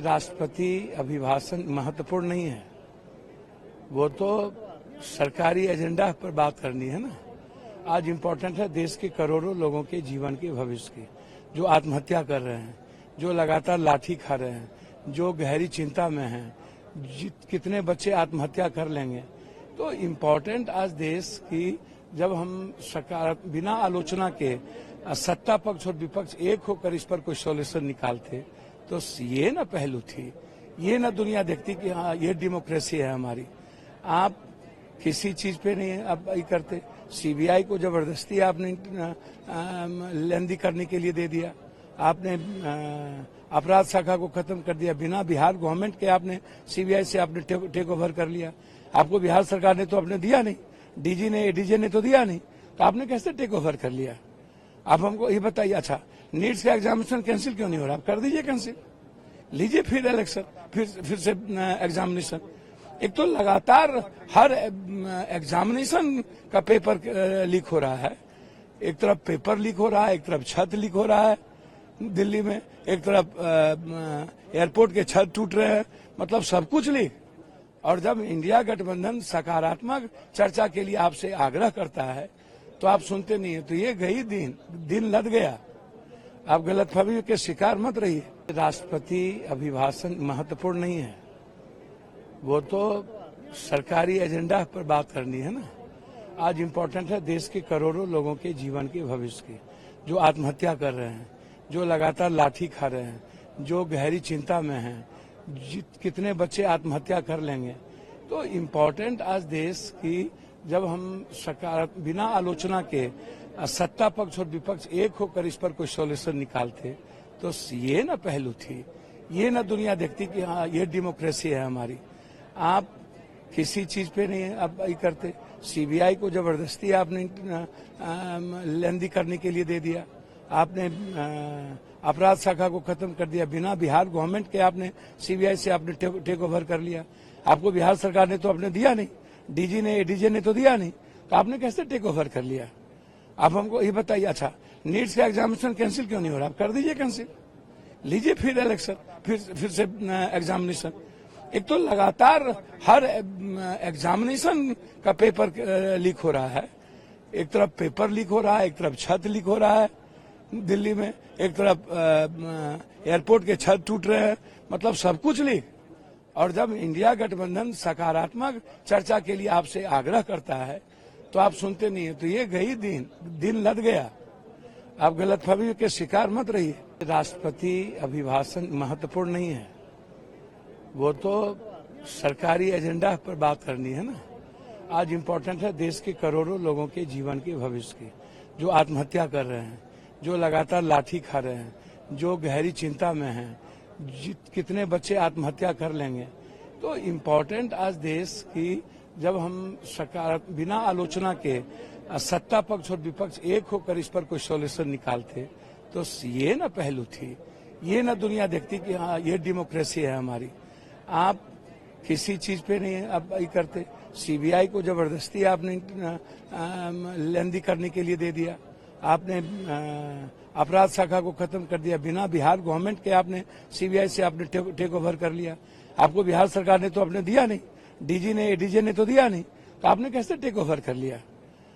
राष्ट्रपति अभिभाषण महत्वपूर्ण नहीं है, वो तो सरकारी एजेंडा पर बात करनी है ना। आज इम्पोर्टेंट है देश के करोड़ों लोगों के जीवन के भविष्य की, जो आत्महत्या कर रहे हैं, जो लगातार लाठी खा रहे हैं, जो गहरी चिंता में हैं, कितने बच्चे आत्महत्या कर लेंगे। तो इम्पोर्टेंट आज देश की, जब हम बिना आलोचना के सत्ता पक्ष और विपक्ष एक होकर इस पर कोई सॉल्यूशन निकालते, तो ये ना पहलू थी, ये ना दुनिया देखती कि हाँ ये डेमोक्रेसी है हमारी। आप किसी चीज पे नहीं अब ये करते। सीबीआई को जबरदस्ती आपने लेंदी करने के लिए दे दिया, आपने अपराध शाखा को खत्म कर दिया, बिना बिहार गवर्नमेंट के आपने सीबीआई से आपने टेक ओवर कर लिया। आपको बिहार सरकार ने तो आपने दिया नहीं, डीजी ने एडीजे ने तो दिया नहीं, तो आपने कैसे टेक ओवर कर लिया? आप हमको ये बताइए। अच्छा, नीट्स का एग्जामिनेशन कैंसिल क्यों नहीं हो रहा? आप कर दीजिए कैंसिल, लीजिए फिर इलेक्शन, फिर से एग्जामिनेशन। एक तो लगातार हर एग्जामिनेशन का पेपर लीक हो रहा है। एक तरफ पेपर लीक हो रहा है, एक तरफ छत लीक हो रहा है दिल्ली में, एक तरफ एयरपोर्ट के छत टूट रहे हैं, मतलब सब कुछ लीक। और जब इंडिया गठबंधन सकारात्मक चर्चा के लिए आपसे आग्रह करता है तो आप सुनते नहीं है। तो ये गई दिन लद गया। आप गलतफहमी के शिकार मत रहिए। राष्ट्रपति अभिभाषण महत्वपूर्ण नहीं है, वो तो सरकारी एजेंडा पर बात करनी है ना। आज इम्पोर्टेंट है देश के करोड़ों लोगों के जीवन के भविष्य की, जो आत्महत्या कर रहे हैं, जो लगातार लाठी खा रहे हैं, जो गहरी चिंता में हैं, कितने बच्चे आत्महत्या कर लेंगे। तो इम्पोर्टेंट आज देश की, जब हम बिना आलोचना के सत्ता पक्ष और विपक्ष एक होकर इस पर कोई सॉल्यूशन निकालते, तो ये ना पहलू थी, ये ना दुनिया देखती कि हाँ ये डेमोक्रेसी है हमारी। आप किसी चीज पे नहीं अब ये करते। सीबीआई को जबरदस्ती आपने लेंदी करने के लिए दे दिया, आपने अपराध शाखा को खत्म कर दिया, बिना बिहार गवर्नमेंट के आपने सीबीआई से आपने टेक ओवर कर लिया। आपको बिहार सरकार ने तो आपने दिया नहीं, डीजी ने एडीजे ने तो दिया नहीं, तो आपने कैसे टेक ओवर कर लिया? आप हमको ये बताइए। अच्छा, नीट्स का एग्जामिनेशन कैंसिल क्यों नहीं हो रहा? आप कर दीजिए कैंसिल, लीजिए फिर इलेक्शन, फिर से एग्जामिनेशन। एक तो लगातार हर एग्जामिनेशन का पेपर लीक हो रहा है। एक तरफ पेपर लीक हो रहा है, एक तरफ छत लीक हो रहा है दिल्ली में, एक तरफ एयरपोर्ट के छत टूट रहे हैं, मतलब सब कुछ लीक। और जब इंडिया गठबंधन सकारात्मक चर्चा के लिए आपसे आग्रह करता है तो आप सुनते नहीं है। तो ये गई दिन लद गया। आप गलतफहमी के शिकार मत रहिए। राष्ट्रपति अभिभाषण महत्वपूर्ण नहीं है, वो तो सरकारी एजेंडा पर बात करनी है ना। आज इम्पोर्टेंट है देश के करोड़ों लोगों के जीवन के भविष्य की, जो आत्महत्या कर रहे हैं, जो लगातार लाठी खा रहे हैं, जो गहरी चिंता में हैं, कितने बच्चे आत्महत्या कर लेंगे। तो इम्पोर्टेंट आज देश की, जब हम बिना आलोचना के सत्ता पक्ष और विपक्ष एक होकर इस पर कोई सॉल्यूशन निकालते, तो ये ना पहलू थी, ये ना दुनिया देखती कि हाँ ये डेमोक्रेसी है हमारी। आप किसी चीज पे नहीं अब ये करते। सीबीआई को जबरदस्ती आपने लेंदी करने के लिए दे दिया, आपने अपराध शाखा को खत्म कर दिया, बिना बिहार गवर्नमेंट के आपने सीबीआई से आपने टेक ओवर कर लिया। आपको बिहार सरकार ने तो आपने दिया नहीं, डीजी ने एडीजे ने तो दिया नहीं, तो आपने कैसे टेक ओवर कर लिया?